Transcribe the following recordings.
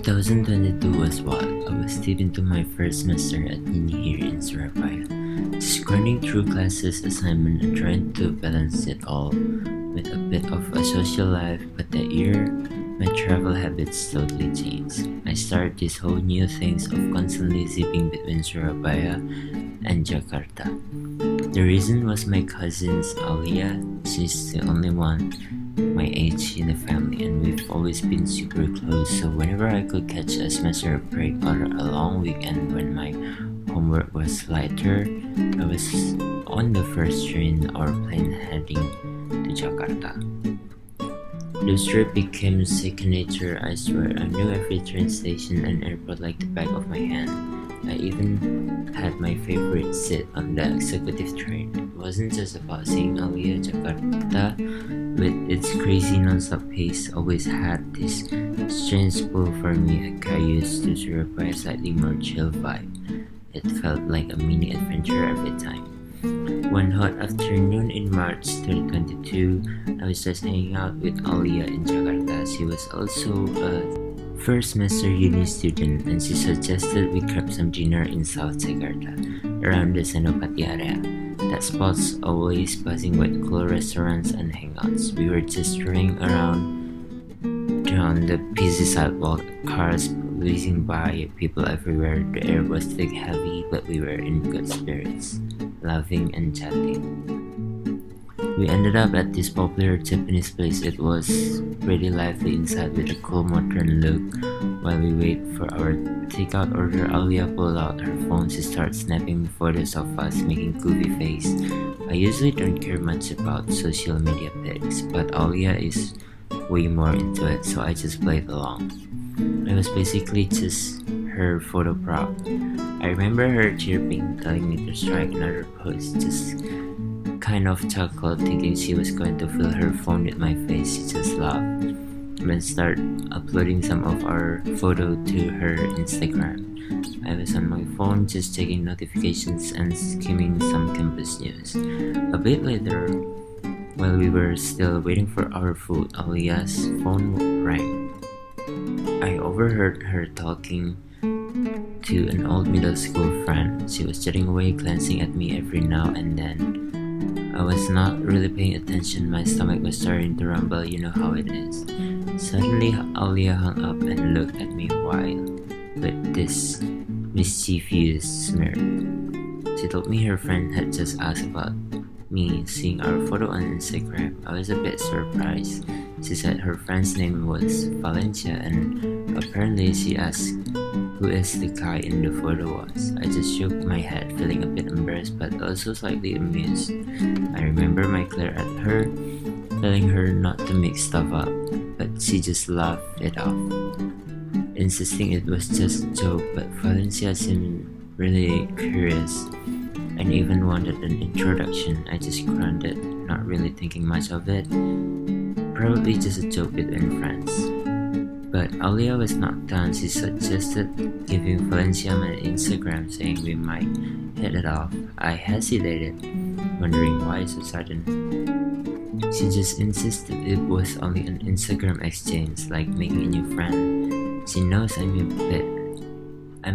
2022 was wild. I was deep into my first semester at uni here in Surabaya, just grinding through classes, assignment, and trying to balance it all with a bit of a social life. But that year, my travel habits totally changed. I started this whole new things of constantly zipping between Surabaya and Jakarta. The reason was my cousin's Alia. She's the only one my age in the family, and we've always been super close. So whenever I could catch a semester break or a long weekend when my homework was lighter, I was on the first train or plane heading to Jakarta. Those trip became second nature. I swear I knew every train station and airport like the back of my hand. I even had my favorite seat on the executive train. It wasn't just about seeing Alia. Jakarta, with its crazy non-stop pace, always had this strange pull for me. I used to Surabaya slightly more chill vibe. It felt like a mini adventure every time. One hot afternoon in March 2022, I was just hanging out with Alia in Jakarta. She was also a first semester uni student, and she suggested we grab some dinner in South Jakarta, around the Senopati area. That spot's always buzzing with cool restaurants and hangouts. We were just strolling around down the busy sidewalk, cars whizzing by, people everywhere. The air was thick, heavy, but we were in good spirits, laughing and chatting. We ended up at this popular Japanese place. It was pretty lively inside with a cool modern look. While we wait for our takeout order, Alia pulled out her phone. She started snapping photos of us, making goofy face. I usually don't care much about social media pics, but Alia is way more into it, so I just played along. I was basically just her photo prop. I remember her chirping, telling me to strike another pose, just kind of chuckled, thinking she was going to fill her phone with my face. She just laughed and then started uploading some of our photo to her Instagram. I was on my phone just checking notifications and skimming some campus news. A bit later, while we were still waiting for our food, Alia's phone rang. I overheard her talking to an old middle school friend. She was chatting away, glancing at me every now and then. I was not really paying attention. My stomach was starting to rumble, you know how it is. Suddenly, Alia hung up and looked at me while with this mischievous smirk. She told me her friend had just asked about me seeing our photo on Instagram. I was a bit surprised. She said her friend's name was Valencia, and apparently she asked who is the guy in the photo was. I just shook my head, feeling a bit embarrassed but also slightly amused. I remember my glare at her, telling her not to make stuff up, but she just laughed it off, insisting it was just a joke. But Valencia seemed really curious and even wanted an introduction. I just grunted, not really thinking much of it. Probably just a joke between friends. But Alia was not done. She suggested giving Valencia my Instagram, saying we might hit it off. I hesitated, wondering why so sudden. She just insisted it was only an Instagram exchange, like making a new friend. She knows I'm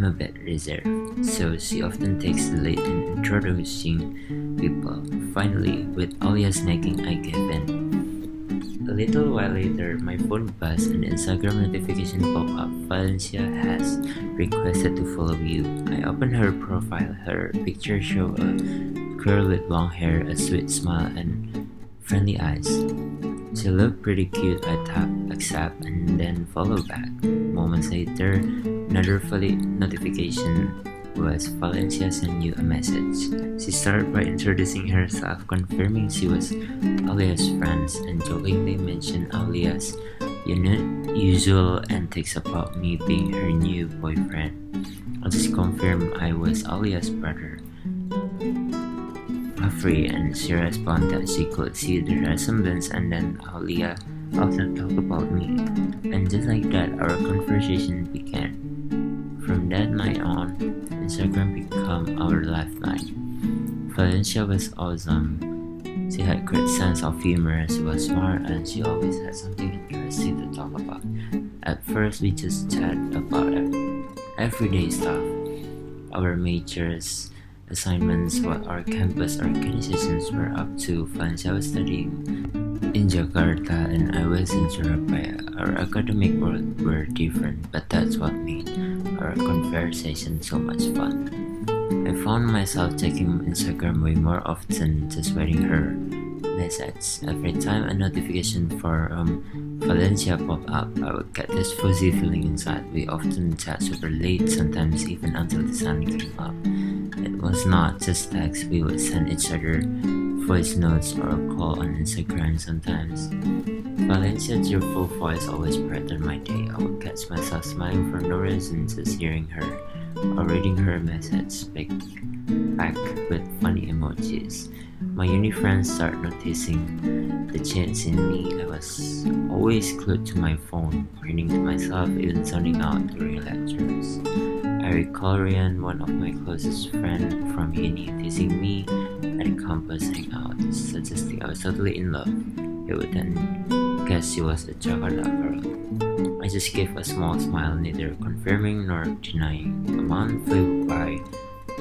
a bit reserved, so she often takes the lead in introducing people. Finally, with Alia's nagging, I gave in. A little while later, my phone buzzed and Instagram notification popped up. Valencia has requested to follow you. I opened her profile. Her picture showed a girl with long hair, a sweet smile, and friendly eyes. She looked pretty cute. I tapped accept and then follow back. Moments later, another notification was Valencia sent you a message. She started by introducing herself, confirming she was Alia's friends, and jokingly mentioned Alia's usual antics about me being her new boyfriend. I just confirmed I was Alia's brother, Afri, and she responded that she could see the resemblance, and then Alia often talked about me. And just like that, our conversation began. From that night on, Instagram became our lifeline. Valencia was awesome. She had great sense of humor, she was smart, and she always had something interesting to talk about. At first, we just chatted about everyday stuff, our majors, assignments, what our campus organizations were up to. Valencia was studying in Jakarta and I was in Surabaya. Our academic world were different, but that's what made our conversation so much fun. I found myself checking Instagram way more often, just waiting her message. Every time a notification for Valencia popped up, I would get this fuzzy feeling inside. We often chat super late, sometimes even until the sun came up. It was not just text, we would send each other voice notes or call on Instagram sometimes. Valencia's cheerful voice always brightened my day. I would catch myself smiling for no reason, just hearing her or reading her message back with funny emojis. My uni friends started noticing the change in me. I was always glued to my phone, reading to myself, even zoning out during lectures. I recall Ryan, one of my closest friends from uni, teasing me at a campus hangout, suggesting I was totally in love. He would then guess she was a Jakarta girl. I just gave a small smile, neither confirming nor denying. A month flew by.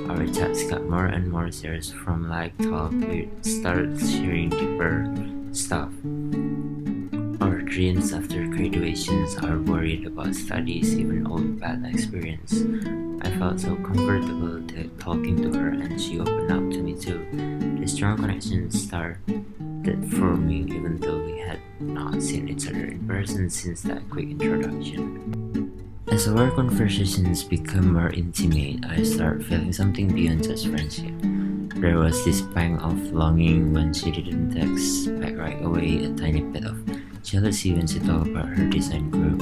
Our chats got more and more serious. From light talk, we started sharing deeper stuff. Our dreams after graduations, our worried about studies, even old bad experience. I felt so comfortable talking to her, and she opened up to me too. The strong connection started for me, even though we had not seen each other in person since that quick introduction. As our conversations become more intimate, I start feeling something beyond just friendship. There was this pang of longing when she didn't text back right away, a tiny bit of jealousy when she talked about her design group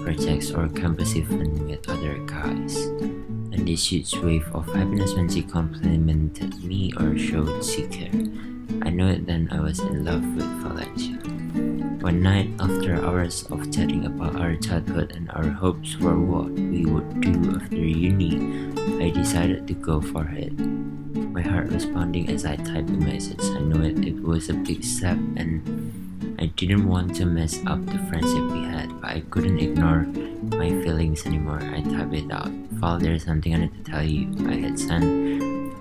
projects or campus event with other guys, and this huge wave of happiness when she complimented me or showed she cared. I knew it then, I was in love with Valencia. One night, after hours of chatting about our childhood and our hopes for what we would do after uni, I decided to go for it. My heart was pounding as I typed the message. I knew it was a big step and I didn't want to mess up the friendship we had, but I couldn't ignore my feelings anymore. I typed it out. Val, there's something I need to tell you. I had sent,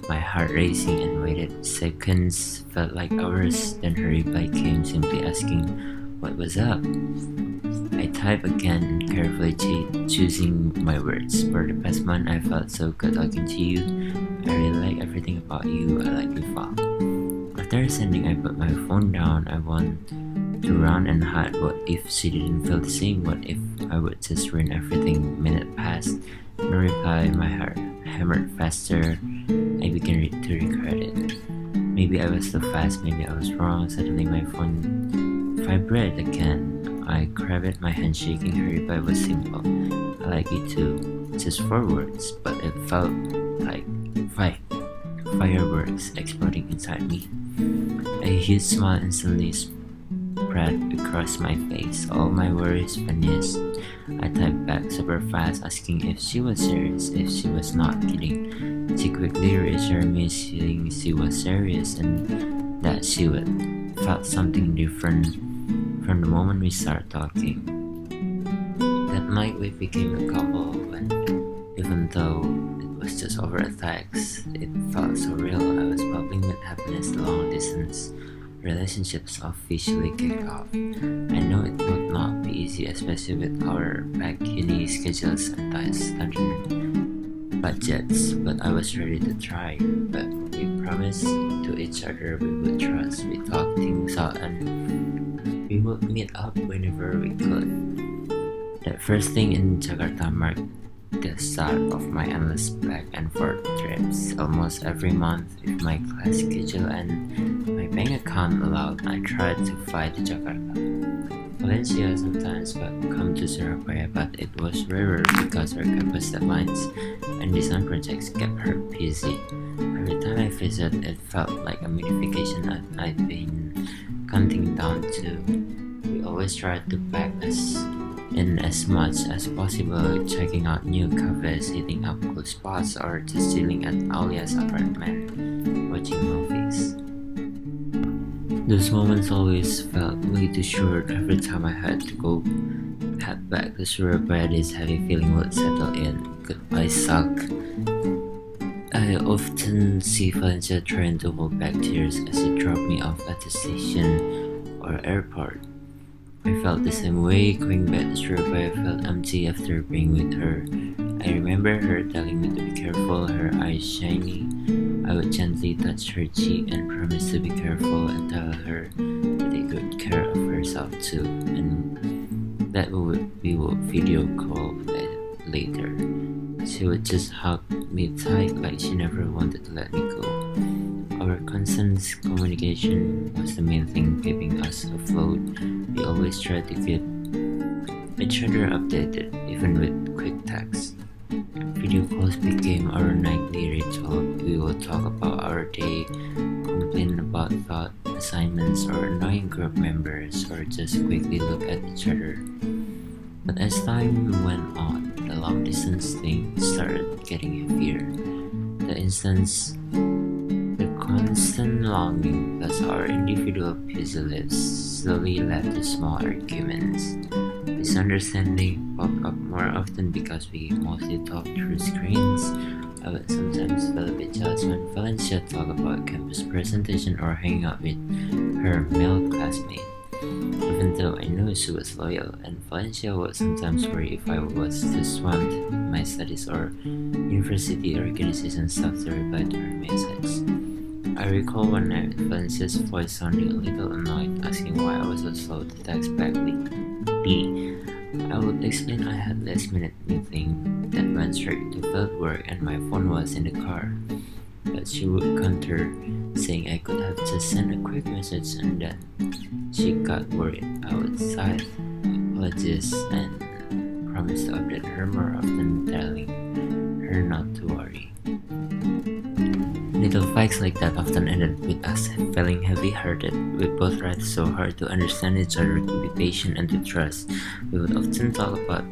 my heart racing, and waited. Seconds felt like hours, then her reply came, simply asking what was up. I typed again, carefully choosing my words. For the past month, I felt so good talking to you. I really like everything about you. I like you, Val. After sending, I put my phone down. I want to run and hide. What if she didn't feel the same? What if I would just ruin everything? Minute passed, no reply. My heart hammered faster. I began to regret it. Maybe I was too fast, maybe I was wrong. Suddenly my phone vibrated again. I grabbed it, my hand shaking. Her reply was simple. I like you too. Just 4 words, but it felt like fireworks exploding inside me. A huge smile instantly spread across my face. All my worries vanished. I typed back super fast, asking if she was serious, if she was not kidding. She quickly reassured me, saying she was serious and that she would felt something different from the moment we started talking. That night we became a couple, and even though it was just over a text, it felt so real. I was bubbling with happiness. The long distance relationships officially kicked off. I know it would not be easy, especially with our back uni schedules and tight studying budgets, but I was ready to try. But we promised to each other we would trust. We talked things out and we would meet up whenever we could. That first thing in Jakarta marked the start of my endless back and forth trips. Almost every month, if my class schedule and my bank account allowed, I tried to fly to Jakarta. Valencia sometimes would come to Surabaya, but it was rarer because our campus deadlines and design projects kept her busy. Every time I visited, it felt like a mini vacation that I'd been counting down to. We always tried to pack us in as much as possible, checking out new cafes, hitting up cool spots, or just chilling at Alia's apartment, watching movies. Those moments always felt way too short. Every time I had to head back to Surabaya, this heavy feeling would settle in. Goodbye suck. I often see Valencia trying to hold back tears as she dropped me off at the station or airport. I felt the same way. Going back to Surabaya felt empty after being with her. I remember her telling me to be careful, her eyes shiny. I would gently touch her cheek and promise to be careful and tell her to take good care of herself too, and that we would video call later. She would just hug me tight like she never wanted to let me go. Our constant communication was the main thing keeping us afloat. We always tried to keep each other updated, even with quick texts. Video calls became our nightly ritual. We would talk about our day, complain about thought assignments or annoying group members, or just quickly look at each other. But as time went on, the long distance thing started getting heavier. The constant longing plus our individual busy lives slowly led to small arguments. Misunderstanding popped up more often because we mostly talked through screens. I would sometimes feel a bit jealous when Valencia talked about campus presentation or hanging out with her male classmate. Even though I knew she was loyal, and Valencia would sometimes worry if I was too swamped in my studies or university organization stuff to reply to her messages. I recall one night Valencia's voice sounding a little annoyed, asking why I was so slow to text back lately. I would explain I had last-minute meeting that went straight to field work and my phone was in the car. But she would counter, saying I could have just sent a quick message, and then she got worried. I would sigh, apologize, and promise to update her more often, telling her not to worry. Little fights like that often ended with us feeling heavy-hearted. We both tried so hard to understand each other, to be patient, and to trust. We would often talk about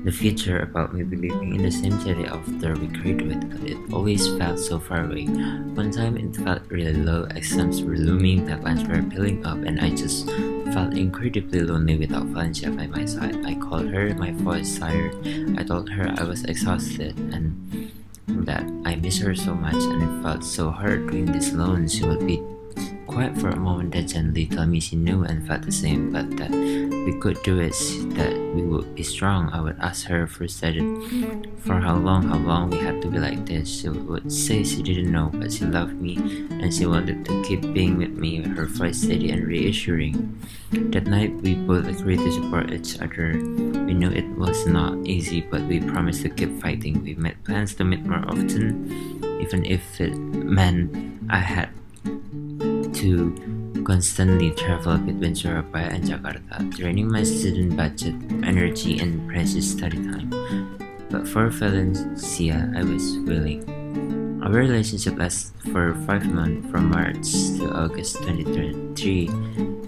the future, about maybe living in the same city after we graduated, but it always felt so far away. One time it felt really low, exams were looming, deadlines were piling up, and I just felt incredibly lonely without Valencia by my side. I called her, my voice tired. I told her I was exhausted and that I miss her so much, and it felt so hard doing this alone. She would be quiet for a moment, then gently tell me she knew and felt the same, but that we could do it, that we would be strong. I would ask her for how long we had to be like this. She would say she didn't know, but she loved me and she wanted to keep being with me, her voice steady and reassuring. That night we both agreed to support each other. We knew it was not easy, but we promised to keep fighting. We made plans to meet more often, even if it meant I had to constantly travel between Surabaya and Jakarta, draining my student budget, energy, and precious study time. But for Valencia, I was willing. Our relationship lasted for 5 months, from March to August 2023.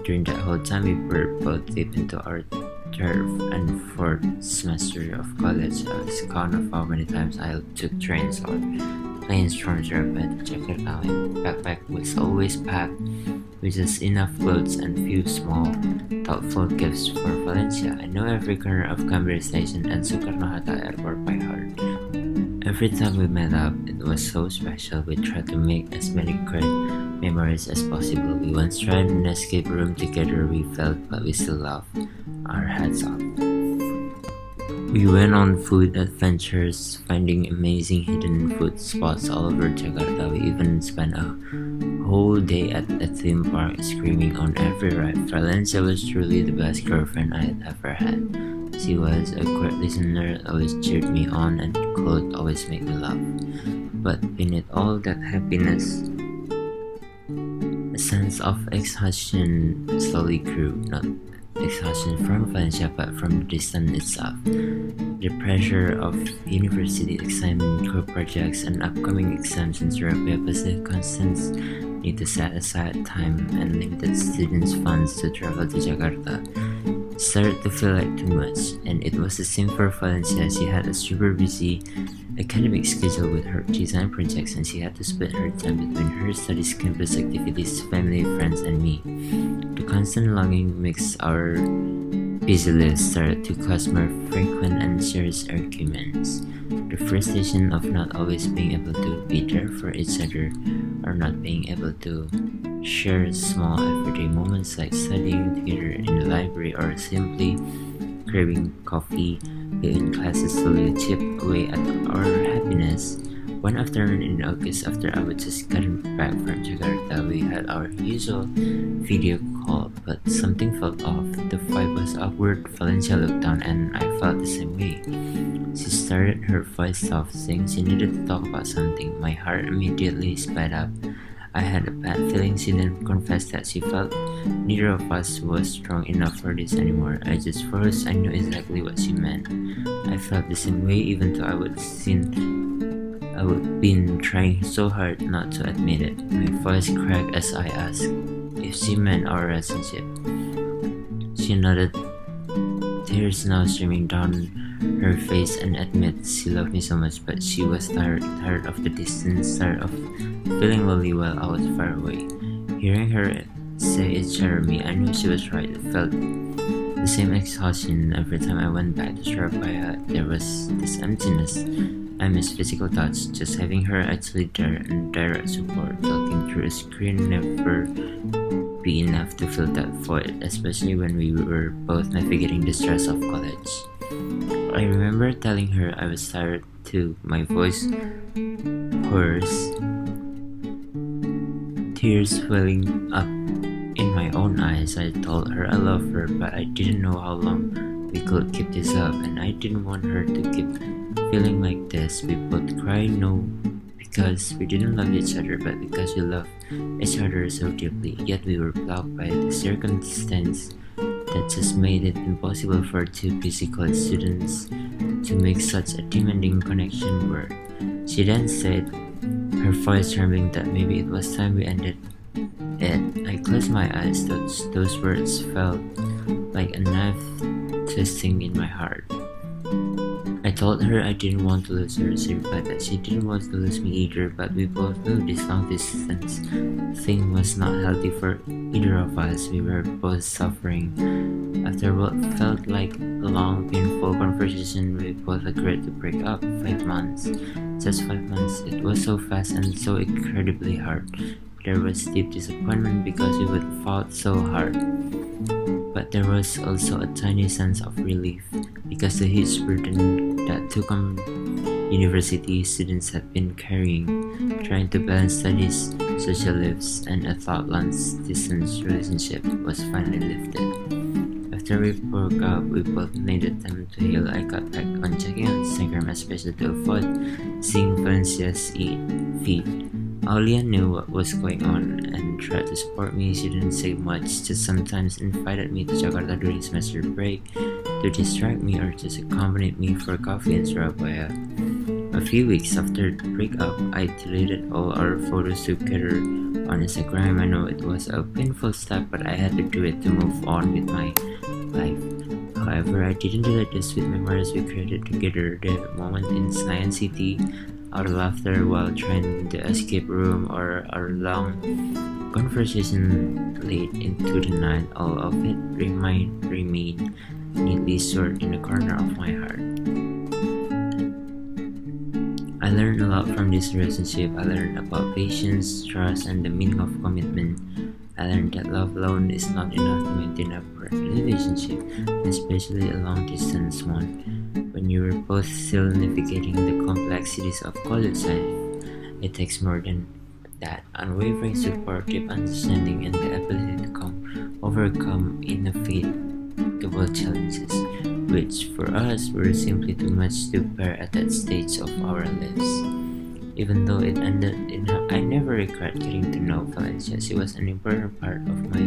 During that whole time, we were both deep into our third and fourth semester of college. I was count of how many times I took trains or planes from Surabaya to Jakarta. My backpack was always packed with just enough clothes and few small, thoughtful gifts for Valencia. I know every corner of Gambir Station and Soekarno-Hatta Airport by heart. Every time we met up, it was so special. We tried to make as many great memories as possible. We once tried an escape room together. We felt, but we still laughed our heads off. We went on food adventures, finding amazing hidden food spots all over Jakarta. We even spent a whole day at the theme park screaming on every ride. Valencia was truly the best girlfriend I had ever had. She was a great listener, always cheered me on, and could always make me laugh. But beneath all that happiness, a sense of exhaustion slowly grew. Not exhaustion from Valencia, but from the distance itself. The pressure of university assignment, group projects, and upcoming exams in Surabaya, plus the constant need to set aside time and limited students' funds to travel to Jakarta. started to feel like too much, and it was the same for Valencia. She had a super busy academic schedule with her design projects, and she had to split her time between her studies, campus activities, family, friends, and me. The constant longing makes our busy lives started to cause more frequent and serious arguments. The frustration of not always being able to be there for each other, or not being able to share small everyday moments like studying together in the library or simply craving coffee in classes slowly chip away at our happiness. One afternoon in August, after I was just gotten back from Jakarta, we had our usual video call, but something felt off. The vibe was awkward. Valencia looked down, and I felt the same way. She started her voice soft, saying she needed to talk about something. My heart immediately sped up. I had a bad feeling she didn't confess that she felt neither of us was strong enough for this anymore. I just froze. I knew exactly what she meant. I felt the same way, even though I would been trying so hard not to admit it. My voice cracked as I asked if she meant our relationship. She nodded, tears now streaming down her face, and admitted she loved me so much, but she was tired of the distance, tired of feeling lonely while I was far away. Hearing her say it shattered me. I knew she was right. I felt the same exhaustion every time I went back to Surabaya. There was this emptiness. I miss physical touch. Just having her actually there and direct support. Talking through a screen never be enough to fill that void, especially when we were both navigating the stress of college. I remember telling her I was tired too, my voice hoarse, tears welling up in my own eyes. I told her I love her, but I didn't know how long we could keep this up, and I didn't want her to keep feeling like this. We both cried, no because we didn't love each other, but because we loved each other so deeply. Yet we were blocked by the circumstance that just made it impossible for two busy college students to make such a demanding connection work. She then said, her voice trembling, that maybe it was time we ended it. I closed my eyes. Those words felt like a knife twisting in my heart. I told her I didn't want to lose her. She replied that she didn't want to lose me either, but we both knew this long distance thing was not healthy for either of us. We were both suffering. After what felt like a long, painful conversation, we both agreed to break up. 5 months. Just 5 months. It was so fast and so incredibly hard. There was deep disappointment because we would fought so hard. But there was also a tiny sense of relief because the huge burden that two university students had been carrying, trying to balance studies, social lives, and a thought long-distance relationship, was finally lifted. After we broke up, we both needed time to heal. I got back on checking on Instagram, especially to avoid seeing Valencia's feed. Aulia knew what was going on and tried to support me. She didn't say much, just sometimes invited me to Jakarta during semester break to distract me or just accompanied me for coffee in Surabaya. A few weeks after the breakup, I deleted all our photos together on Instagram. I know it was a painful step, but I had to do it to move on with my life. However, I didn't delete this with memories we created together. The moment in Science City, our laughter while trying the escape room, or our long conversation late into the night, all of it remain neatly stored in the corner of my heart. I learned a lot from this relationship. I learned about patience, trust, and the meaning of commitment. I learned that love alone is not enough to maintain a relationship, especially a long-distance one. When you are both still navigating the complexities of college life, it takes more than that. Unwavering support, deep understanding, and the ability to overcome inevitable challenges, which for us were simply too much to bear at that stage of our lives. Even though it ended I never regret getting to know Valencia. She was an important part of my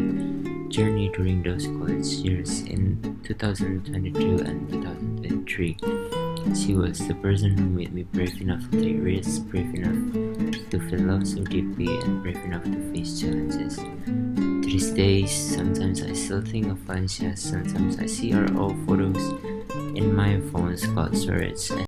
journey during those college years in 2022 and 2023. She was the person who made me brave enough to take risks, brave enough to feel love so deeply, and brave enough to face challenges. these days, sometimes I still think of Valencia, sometimes I see our old photos in my phone's cloud storage